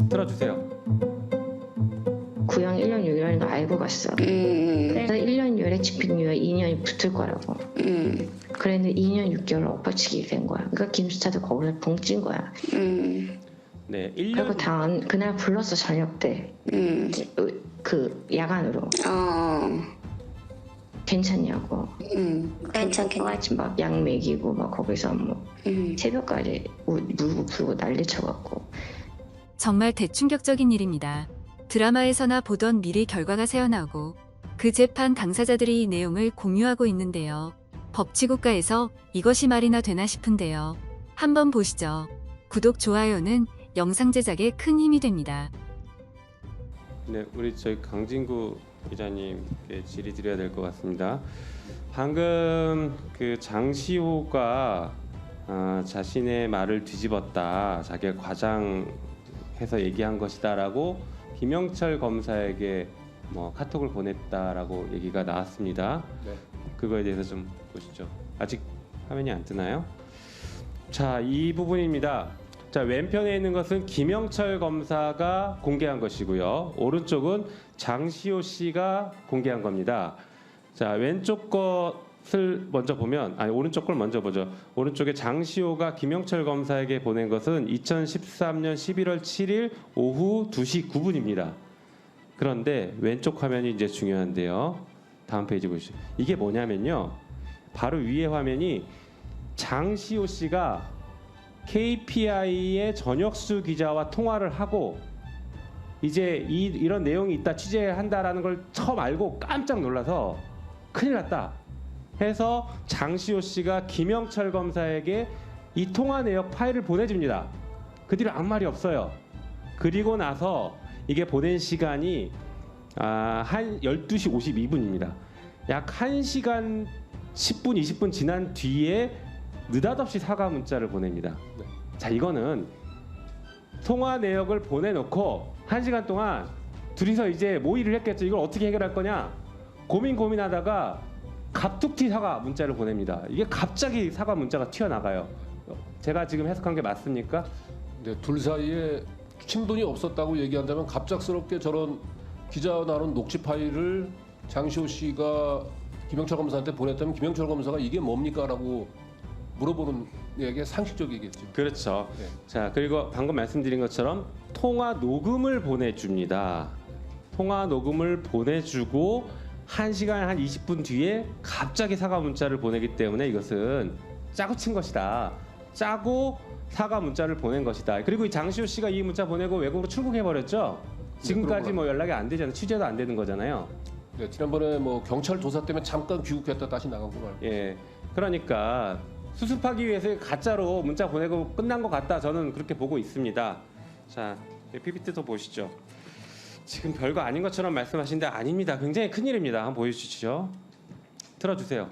틀어주세요. 구형 1년 6개월인 거 알고 갔어. 그래서 1년 6개월에 집행 유예 2년이 붙을 거라고. 그랬는데 2년 6개월 엎어치기 된 거야. 그러니까 김수차도 거기서 붕찐 거야. 네, 1년. 그리고 그날 불렀어 저녁 때. 그 야간으로. 괜찮냐고. 괜찮겠지. 막 약 먹이고 막 거기서 뭐 새벽까지 울고 불고 난리 쳐갖고. 정말 대충격적인 일입니다. 드라마에서나 보던 미리 결과가 새어나오고 그 재판 당사자들이 이 내용을 공유하고 있는데요. 법치국가에서 이것이 말이나 되나 싶은데요. 한번 보시죠. 구독, 좋아요는 영상 제작에 큰 힘이 됩니다. 네, 우리 저희 강진구 기자님께 질의 드려야 될 것 같습니다. 방금 그 장시호가 자신의 말을 뒤집었다, 자기가 과장해서 얘기한 것이다라고 김영철 검사에게 뭐 카톡을 보냈다라고 얘기가 나왔습니다. 네. 그거에 대해서 좀 보시죠. 아직 화면이 안 뜨나요? 자, 이 부분입니다. 자, 왼편에 있는 것은 김영철 검사가 공개한 것이고요. 오른쪽은 장시호 씨가 공개한 겁니다. 자, 왼쪽 것을 먼저 보면, 오른쪽 걸 먼저 보죠. 오른쪽에 장시호가 김영철 검사에게 보낸 것은 2013년 11월 7일 오후 2시 9분입니다. 그런데 왼쪽 화면이 이제 중요한데요. 다음 페이지 보시죠. 이게 뭐냐면요. 바로 위에 화면이 장시호 씨가 KPI의 전혁수 기자와 통화를 하고 이제 이런 내용이 있다, 취재한다라는 걸 처음 알고 깜짝 놀라서 큰일 났다 해서 장시호 씨가 김영철 검사에게 이 통화 내역 파일을 보내줍니다. 그 뒤로 아무 말이 없어요. 그리고 나서 이게 보낸 시간이 한 12시 52분입니다. 약 1시간 10분, 20분 지난 뒤에 느닷없이 사과 문자를 보냅니다. 네. 자, 이거는 통화 내역을 보내놓고 1시간 동안 둘이서 이제 모의를 했겠죠. 이걸 어떻게 해결할 거냐 고민하다가 갑툭튀 사과 문자를 보냅니다. 이게 갑자기 사과 문자가 튀어나가요. 제가 지금 해석한 게 맞습니까? 네, 둘 사이에 친분이 없었다고 얘기한다면 갑작스럽게 저런 기자와 나눈 녹취 파일을 장시호 씨가 김영철 검사한테 보냈다면 김영철 검사가 이게 뭡니까라고 물어보는 게 상식적이겠죠. 그렇죠. 네. 자, 그리고 방금 말씀드린 것처럼 통화 녹음을 보내줍니다. 통화 녹음을 보내주고 1시간 한 20분 뒤에 갑자기 사과 문자를 보내기 때문에 이것은 짜고 친 것이다. 짜고 사과 문자를 보낸 것이다. 그리고 이 장시호 씨가 이 문자 보내고 외국으로 출국해 버렸죠. 지금까지 네, 뭐 연락이 안 되잖아요. 취재도 안 되는 거잖아요. 네, 지난번에 뭐 경찰 조사 때문에 잠깐 귀국했다 다시 나간 거 말고. 예, 그러니까 수습하기 위해서 가짜로 문자 보내고 끝난 것 같다. 저는 그렇게 보고 있습니다. 자, PPT도 보시죠. 지금 별거 아닌 것처럼 말씀하시는데 아닙니다. 굉장히 큰일입니다. 한번 보여주시죠. 틀어주세요.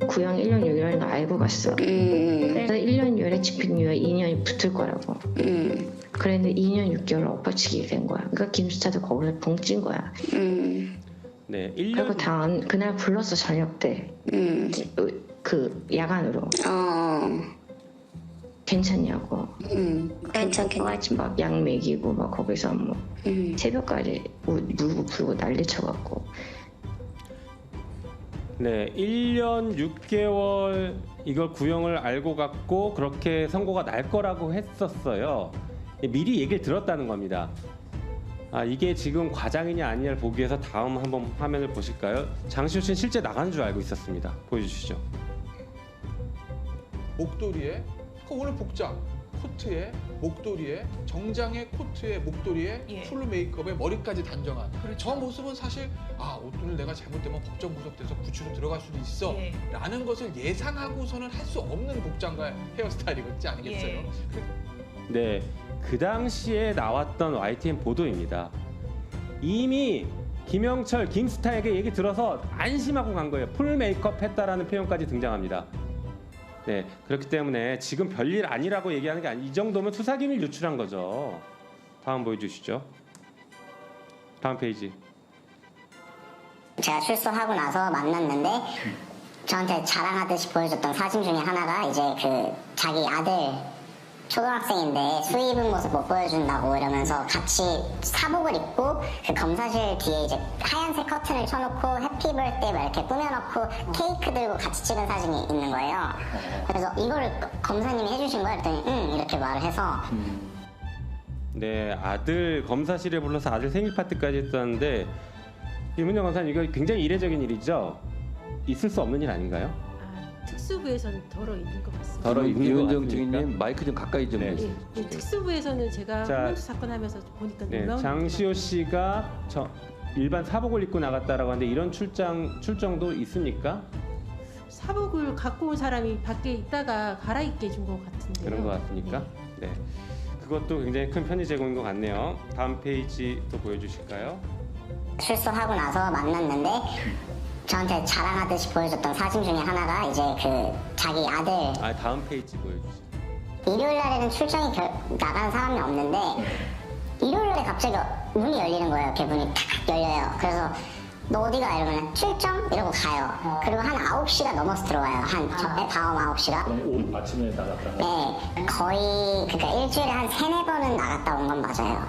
구형 1년 6개월인 거 알고 갔어. 그래서 1년 6개월에 집행 유예 2년이 붙을 거라고. 그랬는데 2년 6개월 엎어치기 된 거야. 그러니까 김수차도 거기서 붕찐 거야. 네, 그리고 1년. 그날 불렀어 저녁 때. 그 야간으로. 괜찮냐고. 괜찮겠지. 막 약 먹이고 막 거기서 뭐 새벽까지 울고 불고 난리 쳐갖고. 네, 1년 6개월 이걸 구형을 알고 갔고 그렇게 선고가 날 거라고 했었어요. 미리 얘기를 들었다는 겁니다. 이게 지금 과장이냐 아니냐를 보기 위해서 다음 한번 화면을 보실까요? 장시호 씨는 실제 나가는 줄 알고 있었습니다. 보여주시죠. 목도리에 오늘 복장 코트에 목도리에 정장에 코트에 목도리에 예. 풀 메이크업에 머리까지 단정한 저 모습은 사실 오늘 내가 잘못되면 법정 구속돼서 구치로 들어갈 수도 있어 예. 라는 것을 예상하고서는 할 수 없는 복장과 헤어스타일이겠지 아니겠어요? 예. 네, 그 당시에 나왔던 YTN 보도입니다. 이미 김영철, 김스타에게 얘기 들어서 안심하고 간 거예요. 풀 메이크업 했다라는 표현까지 등장합니다. 네, 그렇기 때문에 지금 별일 아니라고 얘기하는 게 아니, 이 정도면 수사기밀 유출한 거죠. 다음 보여주시죠. 다음 페이지. 제가 출소하고 나서 만났는데 저한테 자랑하듯이 보여줬던 사진 중에 하나가 이제 그 자기 아들 초등학생인데 수입 입은 모습 못 보여준다고 이러면서 같이 사복을 입고 그 검사실 뒤에 이제 하얀색 커튼을 쳐놓고 해피 벌데이 막 이렇게 꾸며놓고 케이크 들고 같이 찍은 사진이 있는 거예요. 그래서 이거를 검사님이 해주신 거야. 그랬더니 응 이렇게 말을 해서 네, 아들 검사실에 불러서 아들 생일 파티까지 했었는데 이문정 검사님 이거 굉장히 이례적인 일이죠? 있을 수 없는 일 아닌가요? 특수부에서는 덜어 있는 것 같습니다. 덜어 있는 것 이은정 같습니까? 증인님 마이크 좀 가까이 좀 네. 해주세요. 특수부에서는 제가 자, 한명수 사건 하면서 보니까 네, 놀라운 장시호 씨가 일반 사복을 입고 나갔다라고 하는데 이런 출정도 있습니까? 사복을 갖고 온 사람이 밖에 있다가 갈아입게 해준 것 같은데요. 그런 것 같습니까? 네. 그것도 굉장히 큰 편의 제공인 것 같네요. 다음 페이지 또 보여주실까요? 출소하고 나서 만났는데 저한테 자랑하듯이 보여줬던 사진 중에 하나가 이제 그 자기 아들 아, 다음 페이지 보여주세요. 일요일 날에는 출장이 나가는 사람이 없는데 일요일 날에 갑자기 문이 열리는 거예요. 개문이 탁 열려요. 그래서 너 어디가? 이러면 출장? 이러고 가요. 그리고 한 9시가 넘어서 들어와요. 밤 9시가. 그럼 아침에 나갔다가? 네. 거의 그러니까 일주일에 한 3-4번은 나갔다 온 건 맞아요.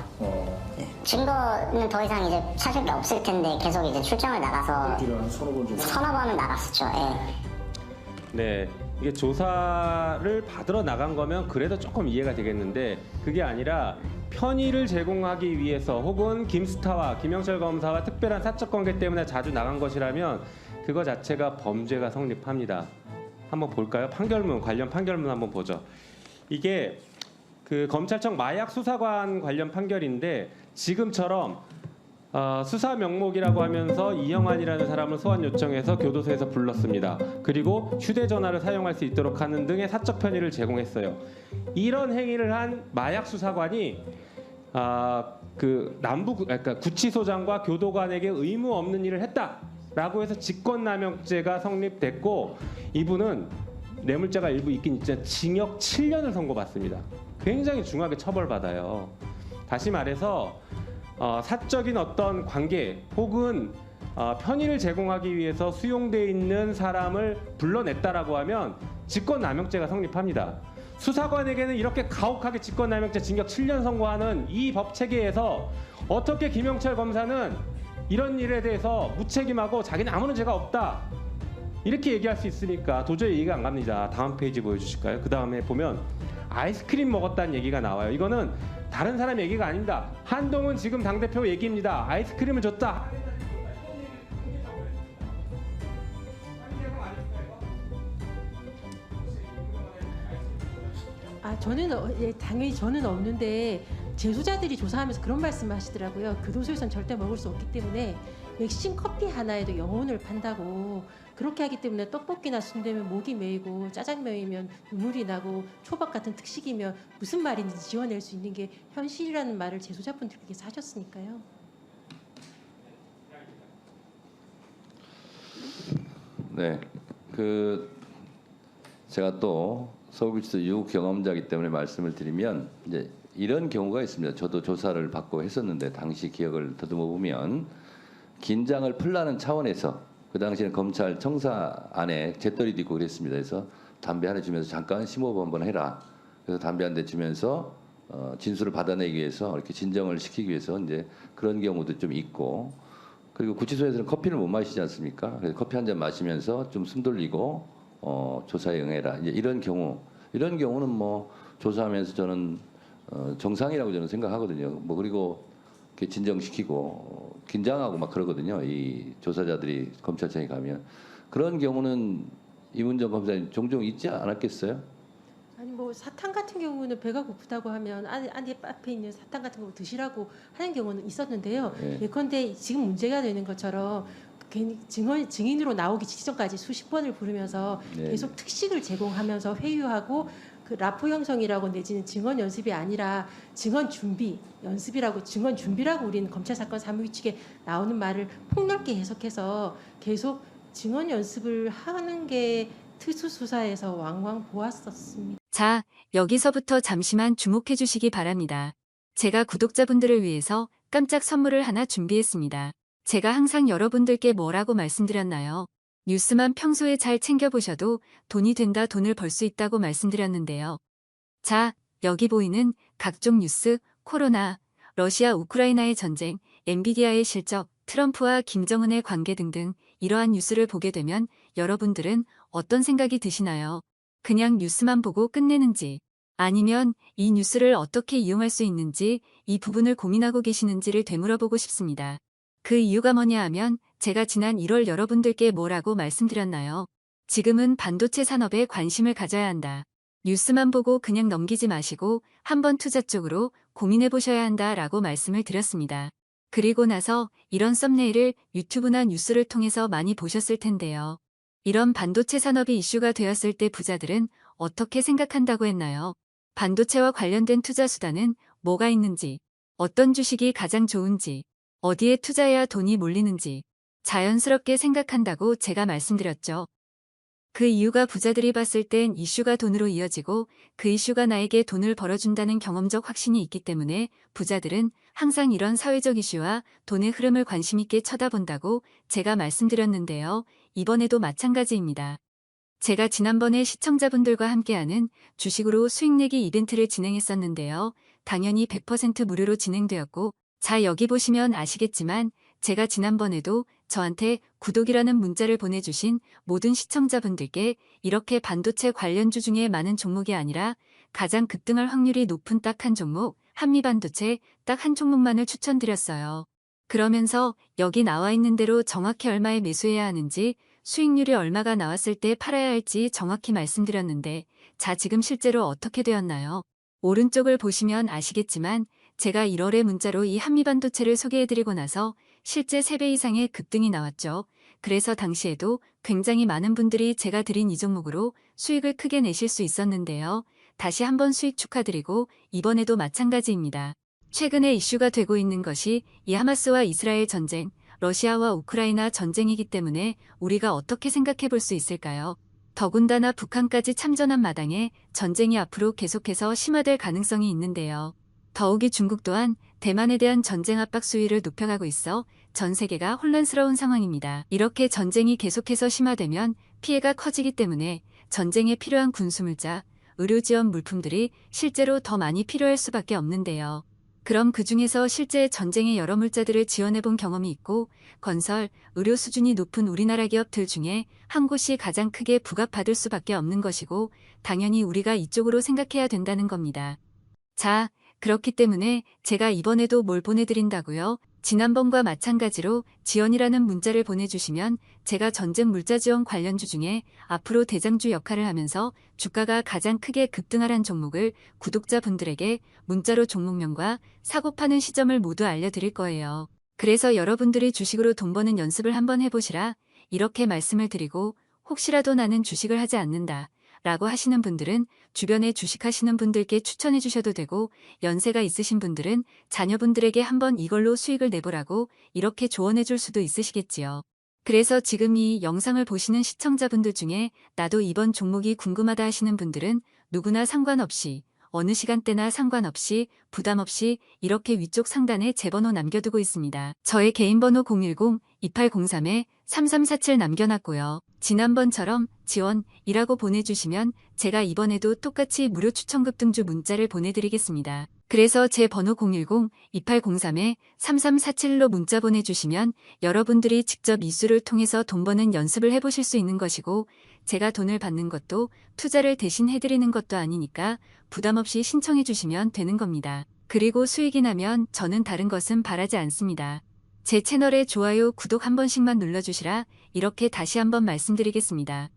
증거는 더 이상 이제 찾을 게 없을 텐데 계속 이제 출장을 나가서 일주일에 한 서너 번 정도? 서너 번은 나갔었죠. 예. 네, 이게 조사를 받으러 나간 거면 그래도 조금 이해가 되겠는데 그게 아니라 편의를 제공하기 위해서 혹은 김스타와 김영철 검사와 특별한 사적 관계 때문에 자주 나간 것이라면 그거 자체가 범죄가 성립합니다. 한번 볼까요? 관련 판결문 한번 보죠. 이게 그 검찰청 마약 수사관 관련 판결인데 지금처럼 수사 명목이라고 하면서 이영환이라는 사람을 소환 요청해서 교도소에서 불렀습니다. 그리고 휴대전화를 사용할 수 있도록 하는 등의 사적 편의를 제공했어요. 이런 행위를 한 마약 수사관이 그러니까 구치소장과 교도관에게 의무 없는 일을 했다라고 해서 직권남용죄가 성립됐고 이분은 뇌물죄가 일부 있긴 있지만 징역 7년을 선고받습니다. 굉장히 중하게 처벌받아요. 다시 말해서 사적인 어떤 관계 혹은 편의를 제공하기 위해서 수용돼 있는 사람을 불러냈다라고 하면 직권남용죄가 성립합니다. 수사관에게는 이렇게 가혹하게 직권남용죄 징역 7년 선고하는 이 법 체계에서 어떻게 김영철 검사는 이런 일에 대해서 무책임하고 자기는 아무런 죄가 없다 이렇게 얘기할 수 있으니까 도저히 이해가 안 갑니다. 다음 페이지 보여주실까요? 그 다음에 보면 아이스크림 먹었다는 얘기가 나와요. 이거는 다른 사람 얘기가 아닙니다. 한동훈 지금 당대표 얘기입니다. 아이스크림을 줬다. 저는 당연히 저는 없는데 재소자들이 조사하면서 그런 말씀을 하시더라고요. 교도소에서는 절대 먹을 수 없기 때문에 맥심 커피 하나에도 영혼을 판다고 그렇게 하기 때문에 떡볶이나 순대면 목이 메이고 짜장면이면 눈물이 나고 초밥 같은 특식이면 무슨 말인지 지어낼 수 있는 게 현실이라는 말을 재소자분들께서 하셨으니까요. 네, 제가 또 서울구치소 유 경험자이기 때문에 말씀을 드리면 이제 이런 경우가 있습니다. 저도 조사를 받고 했었는데 당시 기억을 더듬어 보면 긴장을 풀라는 차원에서 그 당시에는 검찰 청사 안에 재떨이도 있고 그랬습니다. 그래서 담배 하나 주면서 잠깐 심호흡 한번 해라. 그래서 담배 한 대 주면서 진술을 받아내기 위해서 이렇게 진정을 시키기 위해서 이제 그런 경우도 좀 있고 그리고 구치소에서는 커피를 못 마시지 않습니까? 그래서 커피 한 잔 마시면서 좀 숨 돌리고 조사에 응해라. 이제 이런 경우는 뭐 조사하면서 저는 정상이라고 저는 생각하거든요. 뭐 그리고 이렇게 진정시키고 긴장하고 막 그러거든요. 이 조사자들이 검찰청에 가면 그런 경우는 이문정 검사님 종종 있지 않았겠어요? 아니 뭐 사탕 같은 경우는 배가 고프다고 하면 안에 앞에 있는 사탕 같은 거 드시라고 하는 경우는 있었는데요. 네. 예컨대 지금 문제가 되는 것처럼 괜히 증인으로 나오기 직전까지 수십 번을 부르면서 네. 계속 특식을 제공하면서 회유하고 그 라포 형성이라고 내지는 증언 연습이 아니라 증언 준비 연습이라고 증언 준비라고 우리는 검찰 사건 사무위 측에 나오는 말을 폭넓게 해석해서 계속 증언 연습을 하는 게 특수 수사에서 왕왕 보았었습니다. 자, 여기서부터 잠시만 주목해 주시기 바랍니다. 제가 구독자분들을 위해서 깜짝 선물을 하나 준비했습니다. 제가 항상 여러분들께 뭐라고 말씀드렸나요? 뉴스만 평소에 잘 챙겨보셔도 돈이 된다, 돈을 벌 수 있다고 말씀드렸는데요. 자, 여기 보이는 각종 뉴스, 코로나, 러시아 우크라이나의 전쟁, 엔비디아의 실적, 트럼프와 김정은의 관계 등등 이러한 뉴스를 보게 되면 여러분들은 어떤 생각이 드시나요? 그냥 뉴스만 보고 끝내는지, 아니면 이 뉴스를 어떻게 이용할 수 있는지 이 부분을 고민하고 계시는지를 되물어보고 싶습니다. 그 이유가 뭐냐 하면 제가 지난 1월 여러분들께 뭐라고 말씀드렸나요? 지금은 반도체 산업에 관심을 가져야 한다. 뉴스만 보고 그냥 넘기지 마시고 한번 투자 쪽으로 고민해 보셔야 한다라고 말씀을 드렸습니다. 그리고 나서 이런 썸네일을 유튜브나 뉴스를 통해서 많이 보셨을 텐데요. 이런 반도체 산업이 이슈가 되었을 때 부자들은 어떻게 생각한다고 했나요? 반도체와 관련된 투자 수단은 뭐가 있는지, 어떤 주식이 가장 좋은지, 어디에 투자해야 돈이 몰리는지 자연스럽게 생각한다고 제가 말씀드렸죠. 그 이유가 부자들이 봤을 땐 이슈가 돈으로 이어지고 그 이슈가 나에게 돈을 벌어준다는 경험적 확신이 있기 때문에 부자들은 항상 이런 사회적 이슈와 돈의 흐름을 관심 있게 쳐다본다고 제가 말씀드렸는데요. 이번에도 마찬가지입니다. 제가 지난번에 시청자분들과 함께하는 주식으로 수익 내기 이벤트를 진행했었는데요. 당연히 100% 무료로 진행되었고, 자 여기 보시면 아시겠지만 제가 지난번에도 저한테 구독이라는 문자를 보내주신 모든 시청자분들께 이렇게 반도체 관련주 중에 많은 종목이 아니라 가장 급등할 확률이 높은 딱 한 종목, 한미반도체 딱 한 종목만을 추천드렸어요. 그러면서 여기 나와 있는 대로 정확히 얼마에 매수해야 하는지, 수익률이 얼마가 나왔을 때 팔아야 할지 정확히 말씀드렸는데, 자 지금 실제로 어떻게 되었나요? 오른쪽을 보시면 아시겠지만 제가 1월에 문자로 이 한미반도체를 소개해드리고 나서 실제 3배 이상의 급등이 나왔죠. 그래서 당시에도 굉장히 많은 분들이 제가 드린 이 종목으로 수익을 크게 내실 수 있었는데요. 다시 한번 수익 축하드리고 이번에도 마찬가지입니다. 최근에 이슈가 되고 있는 것이 이 하마스와 이스라엘 전쟁, 러시아와 우크라이나 전쟁이기 때문에 우리가 어떻게 생각해 볼 수 있을까요? 더군다나 북한까지 참전한 마당에 전쟁이 앞으로 계속해서 심화될 가능성이 있는데요. 더욱이 중국 또한 대만에 대한 전쟁 압박 수위를 높여가고 있어 전 세계가 혼란스러운 상황입니다. 이렇게 전쟁이 계속해서 심화되면 피해가 커지기 때문에 전쟁에 필요한 군수물자, 의료 지원 물품들이 실제로 더 많이 필요할 수밖에 없는데요. 그럼 그 중에서 실제 전쟁의 여러 물자들을 지원해본 경험이 있고 건설, 의료 수준이 높은 우리나라 기업들 중에 한 곳이 가장 크게 부각받을 수밖에 없는 것이고 당연히 우리가 이쪽으로 생각해야 된다는 겁니다. 자, 그렇기 때문에 제가 이번에도 뭘 보내드린다고요? 지난번과 마찬가지로 지원이라는 문자를 보내주시면 제가 전쟁 물자 지원 관련주 중에 앞으로 대장주 역할을 하면서 주가가 가장 크게 급등하란 종목을 구독자분들에게 문자로 종목명과 사고 파는 시점을 모두 알려드릴 거예요. 그래서 여러분들이 주식으로 돈 버는 연습을 한번 해보시라 이렇게 말씀을 드리고 혹시라도 나는 주식을 하지 않는다 라고 하시는 분들은 주변에 주식하시는 분들께 추천해 주셔도 되고 연세가 있으신 분들은 자녀분들에게 한번 이걸로 수익을 내보라고 이렇게 조언해 줄 수도 있으시겠지요. 그래서 지금 이 영상을 보시는 시청자분들 중에 나도 이번 종목이 궁금하다 하시는 분들은 누구나 상관없이 어느 시간대나 상관없이 부담 없이 이렇게 위쪽 상단에 제 번호 남겨두고 있습니다. 저의 개인 번호 010-2803-3347 남겨놨고요. 지난번처럼 지원이라고 보내주시면 제가 이번에도 똑같이 무료 추천 급등주 문자를 보내드리겠습니다. 그래서 제 번호 010-2803-3347로 문자 보내주시면 여러분들이 직접 이수를 통해서 돈 버는 연습을 해보실 수 있는 것이고 제가 돈을 받는 것도 투자를 대신 해드리는 것도 아니니까 부담 없이 신청해 주시면 되는 겁니다. 그리고 수익이 나면 저는 다른 것은 바라지 않습니다. 제 채널에 좋아요, 구독 한 번씩만 눌러주시라 이렇게 다시 한번 말씀드리겠습니다.